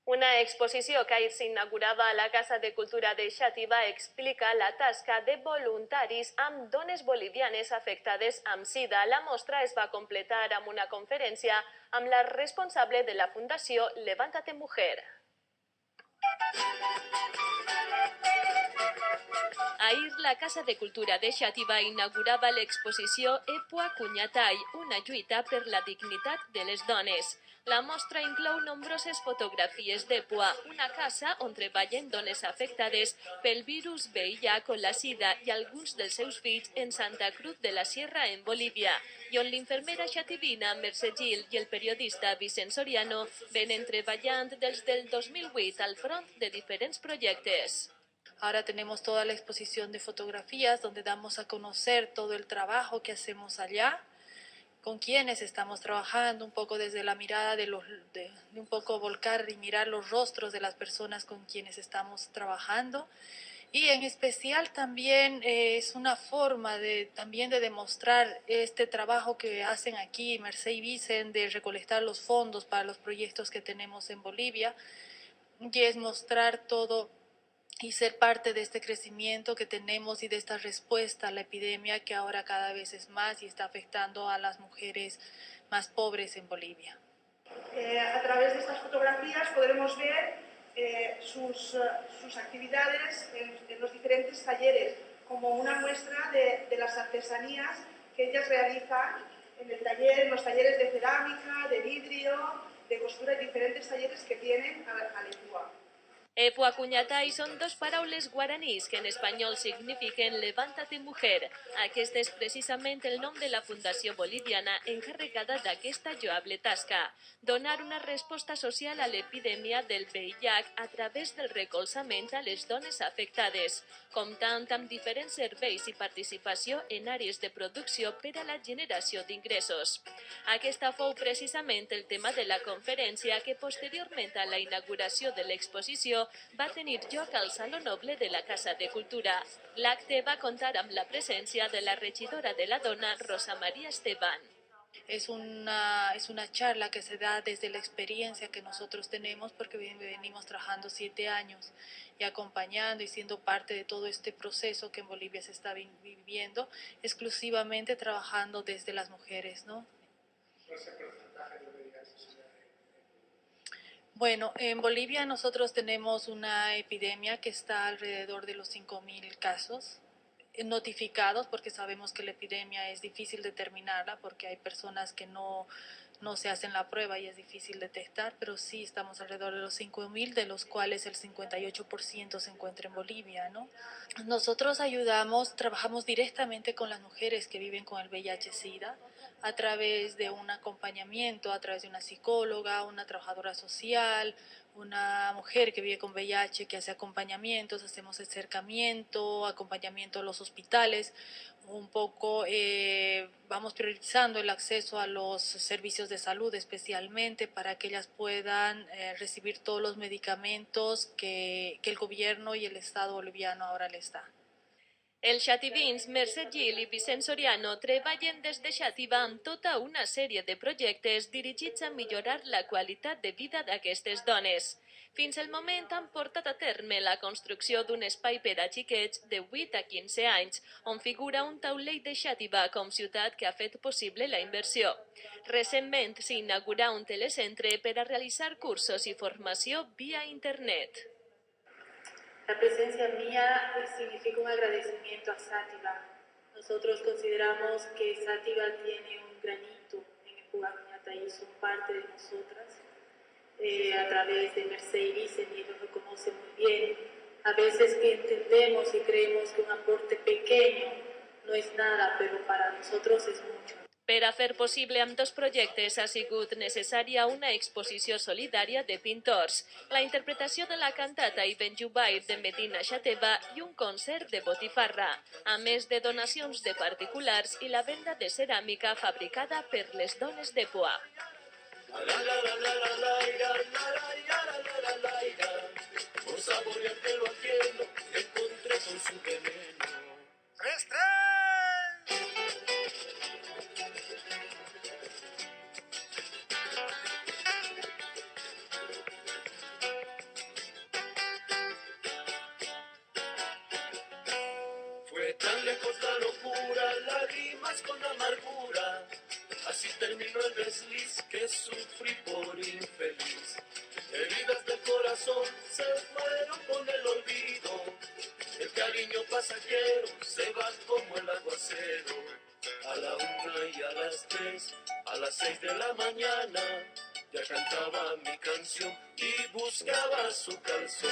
Una exposició que ahir s'inaugurava a la Casa de Cultura de Xàtiva explica la tasca de voluntaris amb dones bolivianes afectades amb sida. La mostra es va completar amb una conferència amb la responsable de la Fundació Levántate Mujer. Ahir la Casa de Cultura de Xàtiva inaugurava l'exposició Epua Cunyatai, una lluita per la dignitat de les dones. La mostra inclou nombroses fotografies d'Epua, una casa on treballen dones afectades pel virus VIH o la sida i alguns dels seus fills en Santa Cruz de la Sierra, en Bolívia, i on l'infermera xativina Mercè Gil i el periodista Vicent Soriano venen treballant des del 2008 al front de diferents projectes. Ahora tenemos toda la exposición de fotografías donde damos a conocer todo el trabajo que hacemos allá, con quienes estamos trabajando, un poco desde la mirada de un poco volcar y mirar los rostros de las personas con quienes estamos trabajando. Y en especial también es una forma también de demostrar este trabajo que hacen aquí Mercè y Vicent, de recolectar los fondos para los proyectos que tenemos en Bolivia, y es mostrar todo y ser parte de este crecimiento que tenemos y de esta respuesta a la epidemia que ahora cada vez es más y está afectando a las mujeres más pobres en Bolivia. A través de estas fotografías podremos ver sus actividades en los diferentes talleres, como una muestra de las artesanías que ellas realizan en los talleres de cerámica, de vidrio, de costura y diferentes talleres que tienen a l'Epua. Epua Cunyatai són dos paraules guaranís que en espanyol signifiquen Levántate Mujer. Aquest és precisament el nom de la fundació boliviana encarregada d'aquesta lloable tasca, donar una resposta social a l'epidèmia del VIH a través del recolzament a les dones afectades, comptant amb diferents serveis i participació en àrees de producció per a la generació d'ingressos. Aquesta fou precisament el tema de la conferència que posteriorment a la inauguració de l'exposició va tenir lloc al Saló Noble de la Casa de Cultura. L'acte va contar amb la presència de la regidora de la dona, Rosa María Esteban. Es una charla que se da desde la experiencia que nosotros tenemos, porque venimos trabajando 7 años y acompañando y siendo parte de todo este proceso que en Bolivia se está viviendo, exclusivamente trabajando desde las mujeres, ¿no? Bueno, en Bolivia nosotros tenemos una epidemia que está alrededor de los 5.000 casos notificados, porque sabemos que la epidemia es difícil determinarla, porque hay personas que no se hacen la prueba y es difícil detectar, pero sí estamos alrededor de los 5.000, de los cuales el 58% se encuentra en Bolivia, ¿no? Nosotros trabajamos directamente con las mujeres que viven con el VIH-Sida, a través de un acompañamiento, a través de una psicóloga, una trabajadora social, una mujer que vive con VIH, que hace acompañamientos, hacemos acercamiento, acompañamiento a los hospitales, un poco vamos priorizando el acceso a los servicios de salud especialmente para que ellas puedan recibir todos los medicamentos que el gobierno y el Estado boliviano ahora les da. Els xativins Mercè Gil i Vicent Soriano treballen des de Xàtiva amb tota una sèrie de projectes dirigits a millorar la qualitat de vida d'aquestes dones. Fins al moment han portat a terme la construcció d'un espai per a xiquets de 8 a 15 anys, on figura un taulell de Xàtiva com ciutat que ha fet possible la inversió. Recentment s'inaugurà un telecentre per a realitzar cursos i formació via internet. La presencia mía significa un agradecimiento a Sátiva. Nosotros consideramos que Sátiva tiene un granito en Epua Cunyatai y son parte de nosotras. A través de Mercè y Vicent, y ellos lo conocen muy bien. A veces que entendemos y creemos que un aporte pequeño no es nada, pero para nosotros es mucho. Per a fer possible ambdós projectes ha sigut necessària una exposició solidària de pintors, la interpretació de la cantata Ibn Jubair de Medina Xateva i un concert de botifarra, a més de donacions de particulars i la venda de ceràmica fabricada per les dones d'Epua. terminó el desliz que sufrí por infeliz. Heridas del corazón se fueron con el olvido. El cariño pasajero se va como el aguacero. A la 1 y a las 3, a las 6 de la mañana, ya cantaba mi canción y buscaba su calzón.